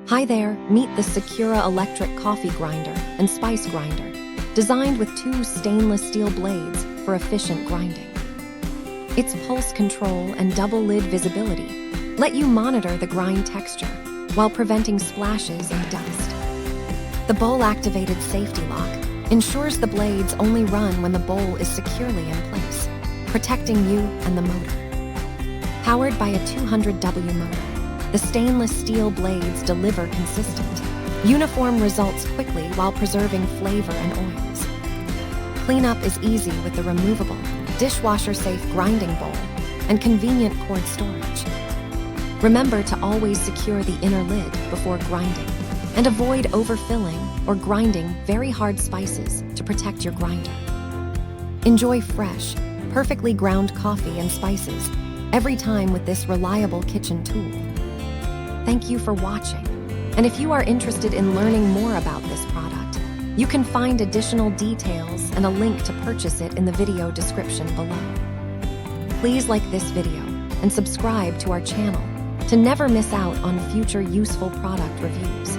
Hi there, meet the Secura electric coffee grinder and spice grinder, designed with 2 stainless steel blades for efficient grinding. Its pulse control and double lid visibility let you monitor the grind texture while preventing splashes and dust. The bowl-activated safety lock ensures the blades only run when the bowl is securely in place, protecting you and the motor. Powered by a 200W motor, the stainless steel blades deliver consistent, uniform results quickly while preserving flavor and oils. Cleanup is easy with the removable, dishwasher-safe grinding bowl and convenient cord storage. Remember to always secure the inner lid before grinding and avoid overfilling or grinding very hard spices to protect your grinder. Enjoy fresh, perfectly ground coffee and spices every time with this reliable kitchen tool. Thank you for watching, and if you are interested in learning more about this product, you can find additional details and a link to purchase it in the video description below. Please like this video and subscribe to our channel to never miss out on future useful product reviews.